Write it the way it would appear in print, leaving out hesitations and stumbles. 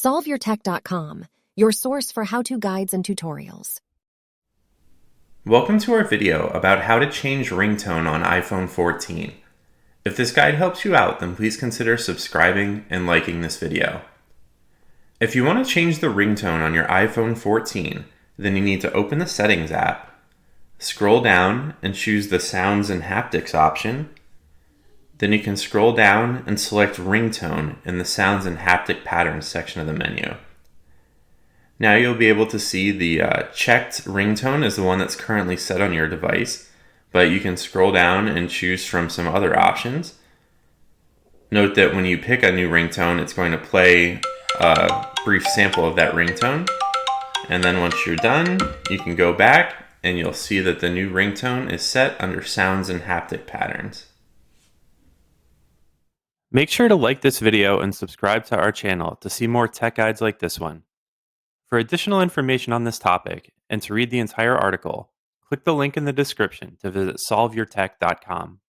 SolveYourTech.com, your source for how-to guides and tutorials. Welcome to our video about how to change ringtone on iPhone 14. If this guide helps you out, then please consider subscribing and liking this video. If you want to change the ringtone on your iPhone 14, then you need to open the Settings app, scroll down and choose the Sounds and Haptics option. Then you can scroll down and select Ringtone in the Sounds and Haptic Patterns section of the menu. Now you'll be able to see the checked ringtone is the one that's currently set on your device, but you can scroll down and choose from some other options. Note that when you pick a new ringtone, it's going to play a brief sample of that ringtone. And then once you're done, you can go back and you'll see that the new ringtone is set under Sounds and Haptic Patterns. Make sure to like this video and subscribe to our channel to see more tech guides like this one. For additional information on this topic and to read the entire article, click the link in the description to visit solveyourtech.com.